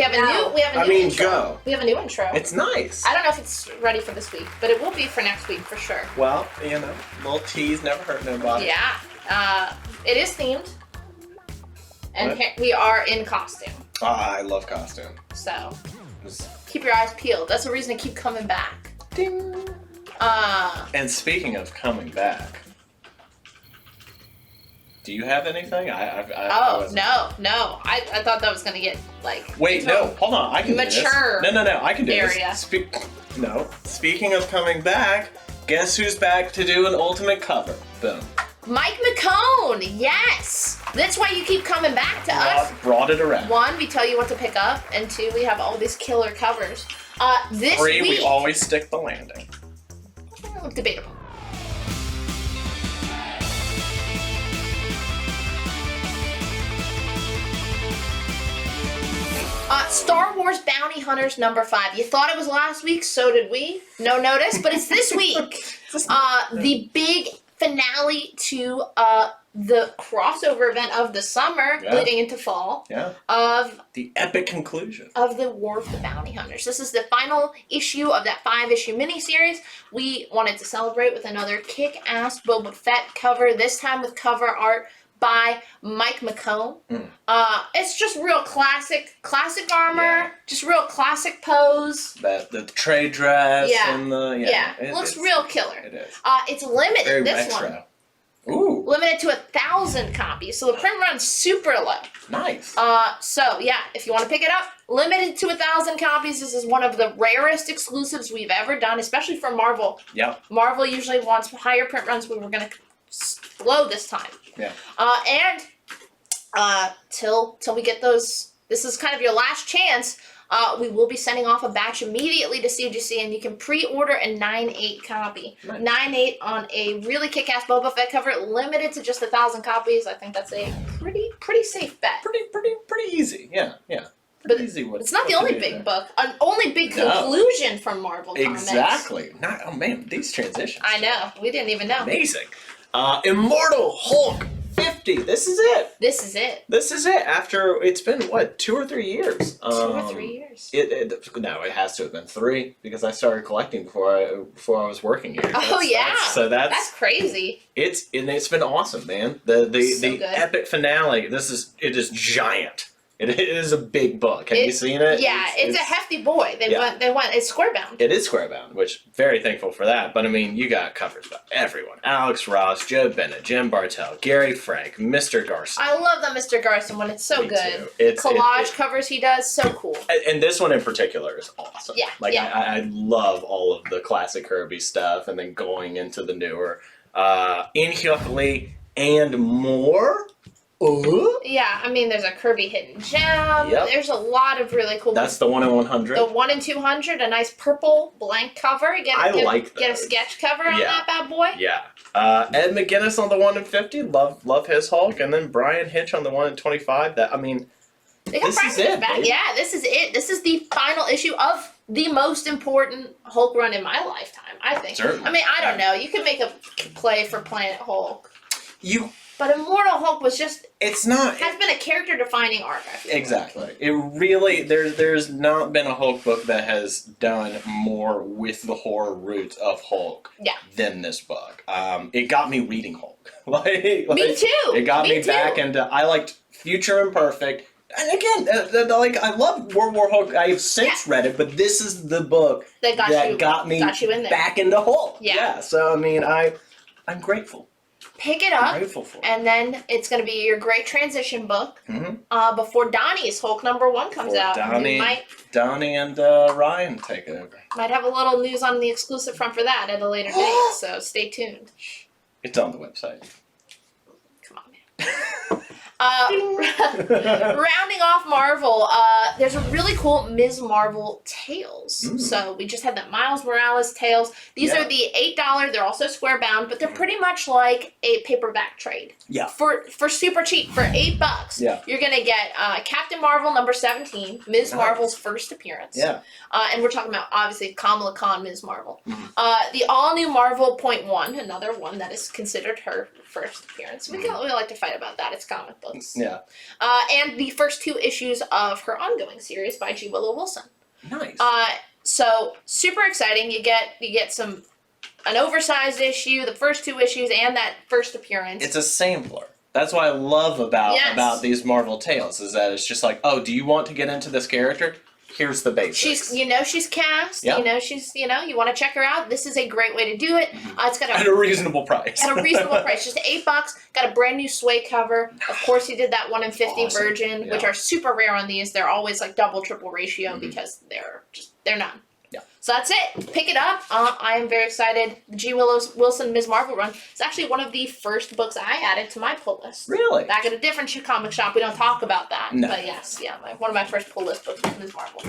have a new intro. We have a new intro. It's nice. I don't know if it's ready for this week, but it will be for next week for sure. Well, you know, little tease never hurt nobody. Yeah. It is themed. And we are in costume. Ah, I love costume. So, keep your eyes peeled. That's the reason to keep coming back. Ding. And speaking of coming back, do you have anything? No. I thought that was going to get, like... Wait, no. Hold on. I can mature do this. No. I can do area. this. Speaking of coming back, guess who's back to do an ultimate cover? Boom. Mike McCone, yes! That's why you keep coming back to us. Brought it around. 1, we tell you what to pick up, and 2, we have all these killer covers. This 3, week, we always stick the landing. Debatable. Star Wars Bounty Hunters #5. You thought it was last week, so did we. No notice, but it's this week. The big finale to the crossover event of the summer, leading into fall. Yeah. Of the epic conclusion of the War of the Bounty Hunters. This is the final issue of that 5-issue miniseries. We wanted to celebrate with another kick-ass Boba Fett cover. This time with cover art by Mike McCone. It's just real classic armor, just real classic pose. The trade dress and the it looks real killer. It is. It's limited. Very this retro. one. Ooh. Limited to 1,000 copies, so the print run's super low. Nice. So yeah, if you want to pick it up, limited to 1,000 copies. This is one of the rarest exclusives we've ever done, especially for Marvel. Yep. Marvel usually wants higher print runs. We were gonna slow this time. Yeah. Till we get those, this is kind of your last chance. We will be sending off a batch immediately to CGC, and you can pre-order a 9/8 copy. Nice. 9/8 on a really kick-ass Boba Fett cover, limited to just 1,000 copies. I think that's a pretty safe bet. Pretty easy. Yeah. Pretty easy. It's not the only big book, an only big conclusion from Marvel Comics. Exactly. Oh man, these transitions. I know. We didn't even know. Amazing. Immortal Hulk 50. This is it. After it's been 2 or 3 years. 2 or 3 years. No, it has to have been 3 because I started collecting before I was working here. That's crazy. It's been awesome, man. The epic finale. It is giant. It is a big book. Have you seen it? Yeah, it's a hefty boy. They went. It's square bound. It is square bound, which very thankful for that. But I mean, you got covers by everyone: Alex Ross, Joe Bennett, Jim Bartell, Gary Frank, Mr. Garson. I love that Mr. Garson one. It's so good. It's collage covers he does, so cool. And this one in particular is awesome. Yeah, I love all of the classic Kirby stuff, and then going into the newer Inhyuk and more. Yeah, I mean, there's a Kirby hidden gem. Yep. There's a lot of really cool. That's the 1 in 100. The 1 in 200, a nice purple blank cover. Get a sketch cover on that bad boy. Yeah. Ed McGuinness on the 1 in 50. Love his Hulk, and then Brian Hitch on the 1 in 25. This is it. Back. Yeah, this is it. This is the final issue of the most important Hulk run in my lifetime, I think. Certainly. I mean, I don't know. You could make a play for Planet Hulk. But Immortal Hulk was just... It's not... has been a character-defining arc, I feel. Exactly. It really... There's not been a Hulk book that has done more with the horror roots of Hulk than this book. It got me reading Hulk. Me too! It got me back into... I liked Future Imperfect. And again, I love World War Hulk. I have since read it, but this is the book that got me in there. Back into Hulk. Yeah. So, I mean, I'm grateful. Pick it up, grateful for it. And then it's going to be your great transition book before Donnie's Hulk #1 comes out. Donnie and Ryan take it over. Might have a little news on the exclusive front for that at a later date, so stay tuned. It's on the website. Come on, man. Rounding off Marvel, there's a really cool Ms. Marvel Tales. So we just had that Miles Morales Tales. These are the $8. They're also square bound, but they're pretty much like a paperback trade. Yeah. For super cheap, for $8. Yeah. You're gonna get Captain Marvel #17, Ms. Marvel's first appearance. Yeah. And we're talking about obviously Kamala Khan, Ms. Marvel. The all new Marvel .1, another one that is considered her first appearance. We like to fight about that. It's comic book. books. Yeah. And the first 2 issues of her ongoing series by G. Willow Wilson. Nice. So super exciting. You get an oversized issue, the first 2 issues, and that first appearance. It's a sampler. That's what I love about these Marvel tales, is that it's just like, oh, do you want to get into this character? Here's the basics. She's cast. Yep. You want to check her out. This is a great way to do it. It's got at a reasonable price. At a reasonable price, just $8. Got a brand new Sway cover. Of course, he did that 1 in 50 awesome. Virgin, which are super rare on these. They're always like double, triple ratio because they're none. Yeah. So that's it. Pick it up. I am very excited. The G. Wilson Ms. Marvel run is actually one of the first books I added to my pull list. Really? Back at a different comic shop. We don't talk about that. No. But yes, one of my first pull list books was Ms. Marvel.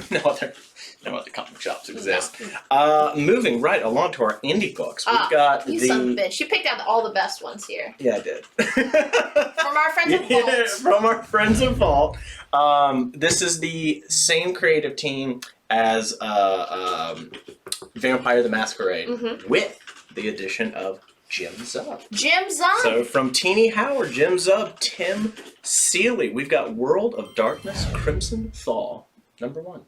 No other comic shops exist. No. Moving right along to our indie books. We've got you son of a bitch. You picked out all the best ones here. Yeah, I did. From our friends at Vault. From our friends at Vault. This is the same creative team as Vampire the Masquerade, with the addition of Jim Zub. Jim Zub! So from Teeny Howard, Jim Zub, Tim Seeley, we've got World of Darkness, Crimson Thaw, #1.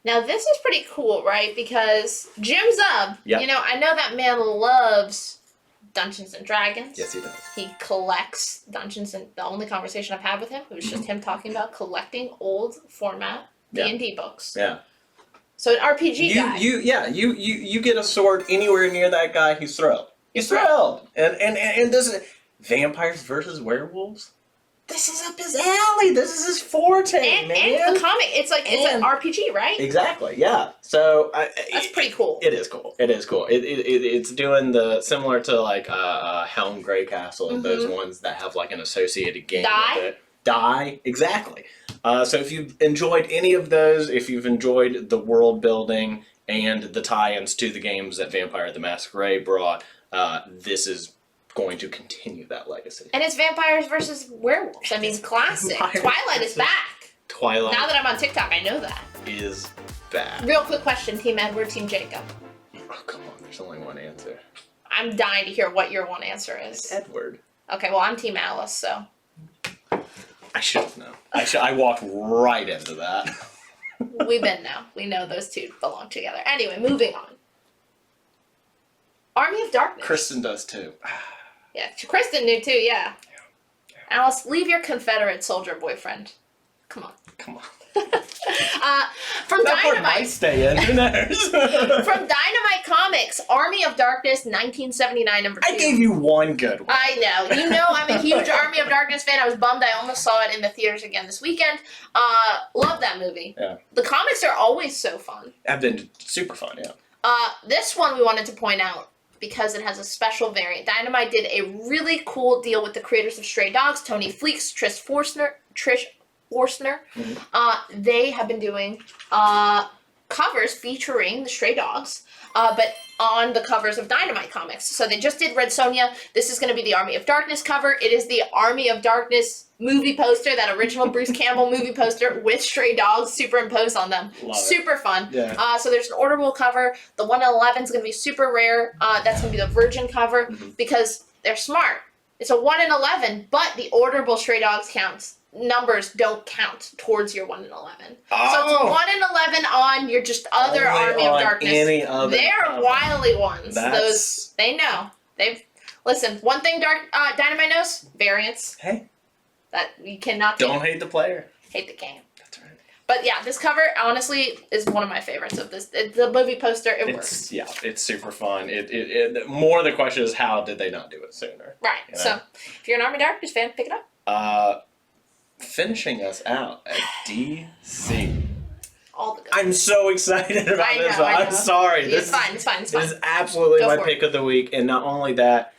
Now this is pretty cool, right? Because Jim Zub, Yep. I know that man loves Dungeons and Dragons. Yes, he does. He collects Dungeons, and the only conversation I've had with him, it was just him talking about collecting old format D&D books. Yeah. So an RPG guy. You get a sword anywhere near that guy, he's thrilled. He's thrilled. And this is vampires versus werewolves. This is up his alley. This is his forte, man. And the comic, it's an RPG, right? Exactly. Yeah. So that's pretty cool. It is cool. It's doing the similar to like Helm Greycastle, those ones that have like an associated game with it. Die. Exactly. So if you've enjoyed any of those, if you've enjoyed the world building and the tie-ins to the games that Vampire the Masquerade brought, this is going to continue that legacy. And it's vampires versus werewolves. I mean, classic. Twilight is back. Twilight. Now that I'm on TikTok, I know that. Is back. Real quick question, Team Edward, Team Jacob. Oh, come on. There's only one answer. I'm dying to hear what your one answer is. Edward. Okay, well, I'm Team Alice, so. I should have known. I walked right into that. We've been now. We know those two belong together. Anyway, moving on. Army of Darkness. Kristen does too. Yeah, Kristen knew too, yeah. Alice, leave your Confederate soldier boyfriend. Come on. From Dynamite. Might stay in. Who knows? From Dynamite Comics, Army of Darkness, 1979, #2. I gave you one good one. I know. I'm a huge Army of Darkness fan. I was bummed I almost saw it in the theaters again this weekend. Love that movie. Yeah. The comics are always so fun. Have been super fun, yeah. This one we wanted to point out because it has a special variant. Dynamite did a really cool deal with the creators of Stray Dogs, Tony Fleeks, Trish Forstner. They have been doing covers featuring the Stray Dogs, but on the covers of Dynamite comics. So they just did Red Sonja. This is going to be the Army of Darkness cover. It is the Army of Darkness movie poster, that original Bruce Campbell movie poster with Stray Dogs superimposed on them. Super fun. Yeah. So there's an orderable cover. The 1 in 11 is going to be super rare. That's going to be the Virgin cover because they're smart. It's a 1 in 11, but the orderable Stray Dogs numbers don't count towards your 1 in 11. Oh. So it's a 1 in 11 on your just other Army of Darkness. Any other They're wily ones. Those they know. Listen. One thing Dynamite knows: variants. Hey. That you cannot don't hate the player. Hate the game. That's right. But yeah, this cover honestly is one of my favorites of this. The movie poster, it works. Yeah, it's super fun. More the question is how did they not do it sooner? Right. You know? So if you're an Army of Darkness fan, pick it up. Finishing us out at DC. All the good. I'm so excited about this one. I'm sorry. It's fine. It's fine. This is absolutely my pick of the week, and not only that,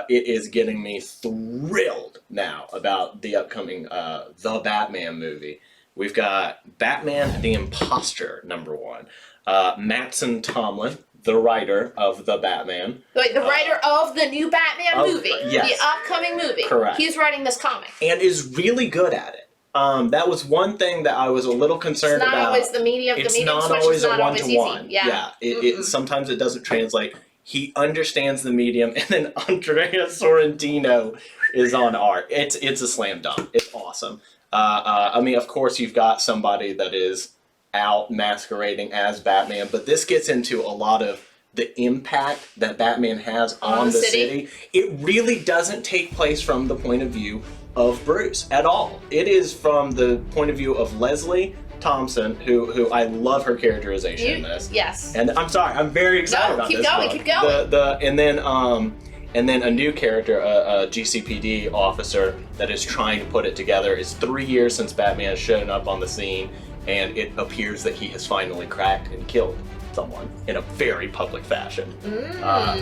it is getting me thrilled now about the upcoming The Batman movie. We've got Batman the Imposter, #1. Mattson Tomlin, the writer of The Batman. Wait, the writer of the new Batman movie. Yes. The upcoming movie. Correct. He's writing this comic. And is really good at it. That was one thing that I was a little concerned about. It's not always the medium. It's the medium not switch always is a not always one-to-one. easy. Yeah. Sometimes it doesn't translate. He understands the medium, and then Andrea Sorrentino is on art. It's a slam dunk. It's awesome. I mean, of course, you've got somebody that is out masquerading as Batman, but this gets into a lot of the impact that Batman has on the city. It really doesn't take place from the point of view of Bruce at all. It is from the point of view of Leslie Thompson, who I love her characterization in this. Yes. And I'm sorry, I'm very excited about this book. Keep going. And then a new character, a GCPD officer that is trying to put it together. It's 3 years since Batman has shown up on the scene, and it appears that he has finally cracked and killed someone in a very public fashion,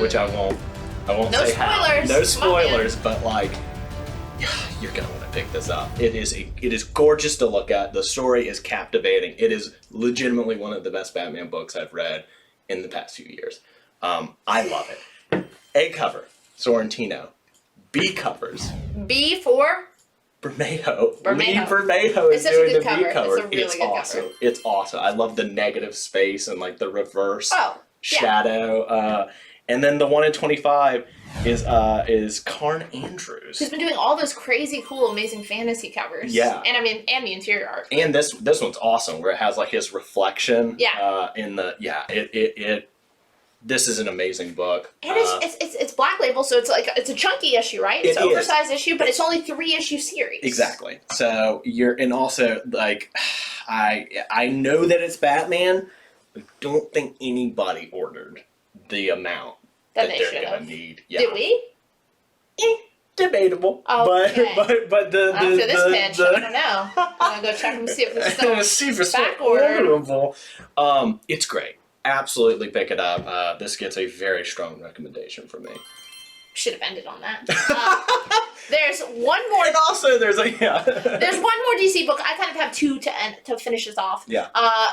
which I won't say how. No spoilers, but like, you're gonna want to pick this up. It is gorgeous to look at. The story is captivating. It is legitimately one of the best Batman books I've read in the past few years. I love it. A cover, Sorrentino. B covers. B for Bermejo. Bermejo. Lee Bermejo is doing the B cover. It's a really good awesome. cover. It's awesome. I love the negative space and like the reverse shadow. And then the 1 in 25 is Karn Andrews. Who's been doing all those crazy, cool, amazing fantasy covers. Yeah. And I mean, and the interior art. And this one's awesome, where it has like his reflection. Yeah. This is an amazing book. And it's Black Label, so it's a chunky issue, right? It's an oversized issue, but it's only 3-issue series. Exactly. So and also like, I know that it's Batman. I don't think anybody ordered the amount that they're gonna need. Yeah. Did we? Debatable. Okay. But the after this pitch, I don't know. I'm gonna go check and see if it's still back ordered. It's great. Absolutely pick it up. This gets a very strong recommendation from me. Should have ended on that. There's one more. And also, there's one more DC book. I kind of have two to finish this off. Yeah.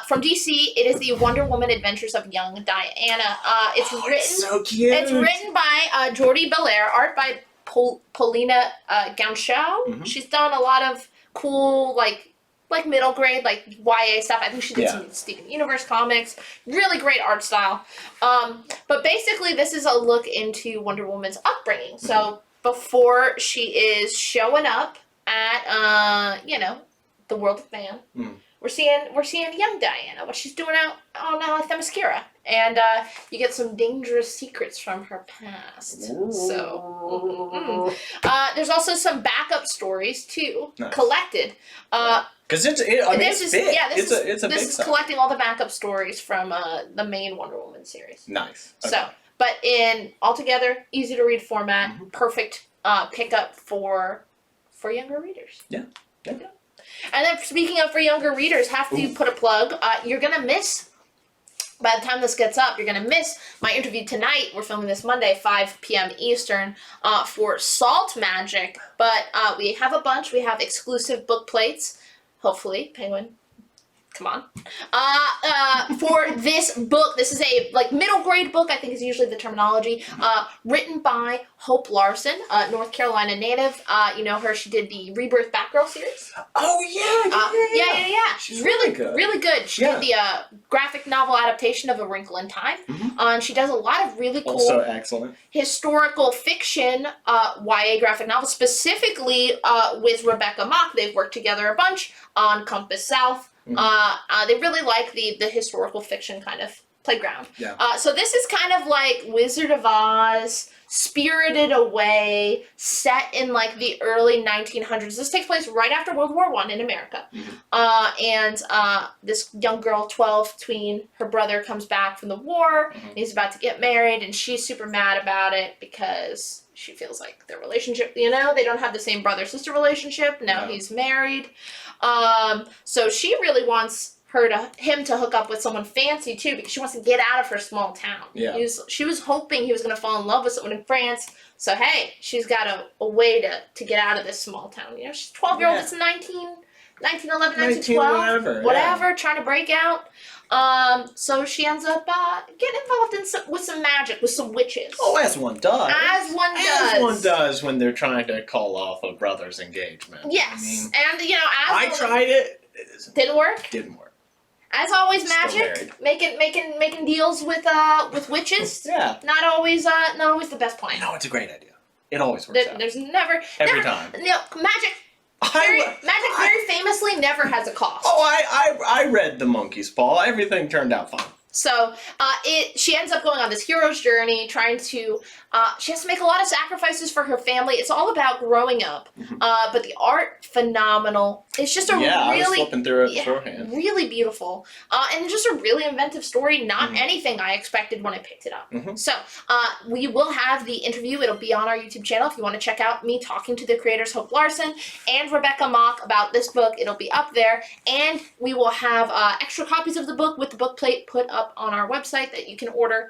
From DC, it is the Wonder Woman Adventures of Young Diana. It's written. It's so cute. It's written by Jordi Belair, art by Paulina Ganshow. Mm-hmm. She's done a lot of cool like middle grade, like YA stuff. I think she did some Steven Universe comics. Really great art style. But basically, this is a look into Wonder Woman's upbringing. Mm-hmm. So before she is showing up at, the world of man, we're seeing young Diana, what she's doing out on Themyscira. And you get some dangerous secrets from her past. Ooh. So, there's also some backup stories too, collected. Because it's big. It's a big This is collecting all the backup stories from the main Wonder Woman series. Nice. Okay. So, but in altogether easy to read format, perfect pickup for younger readers. Yeah. And then speaking of for younger readers, have to put a plug. You're gonna miss. By the time this gets up, you're going to miss my interview tonight. We're filming this Monday, 5 p.m. Eastern, for Salt Magic. But we have a bunch. We have exclusive book plates. Hopefully, Penguin, come on. For this book, this is a middle grade book, I think is usually the terminology. Written by Hope Larson, North Carolina native. You know her, she did the Rebirth Batgirl series. Oh, yeah. She's really good. She did the graphic novel adaptation of A Wrinkle in Time. And she does a lot of really cool, also excellent, historical fiction YA graphic novels, specifically with Rebecca Mock. They've worked together a bunch on Compass South. They really like the historical fiction kind of playground. Yeah. So this is kind of like Wizard of Oz, Spirited Away, set in the early 1900s. This takes place right after World War I in America. And this young girl, 12, tween, her brother comes back from the war. And he's about to get married, and she's super mad about it because she feels like their relationship, they don't have the same brother-sister relationship. Now he's married. So she really wants him to hook up with someone fancy too, because she wants to get out of her small town. Yeah. She was hoping he was going to fall in love with someone in France. So hey, she's got a way to get out of this small town. She's 12-year-old. It's 1911, 1912, whatever, trying to break out. So she ends up getting involved with some magic, with some witches. Oh, as one does. As one does when they're trying to call off a brother's engagement. Yes, and I tried it. Didn't work. Didn't work. As always, magic, making deals with witches. Yeah. Not always the best plan. No, it's a great idea. It always works out. There's never Every time. No, magic very famously never has a cost. Oh, I read The Monkey's Paw. Everything turned out fine. So she ends up going on this hero's journey, trying to. She has to make a lot of sacrifices for her family. It's all about growing up. But the art, phenomenal. It's just a I was really, flipping through it beforehand. really beautiful, and just a really inventive story. Not anything I expected when I picked it up. So we will have the interview. It'll be on our YouTube channel if you want to check out me talking to the creators Hope Larson and Rebecca Mock about this book. It'll be up there, and we will have extra copies of the book with the book plate put up on our website that you can order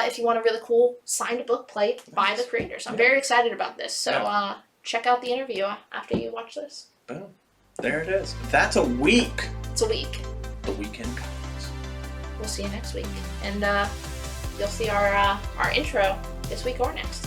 if you want a really cool signed book plate by the creators. I'm very excited about this. So check out the interview after you watch this. Boom. There it is. That's a week. It's a week. The weekend comics. We'll see you next week. And you'll see our intro this week or next.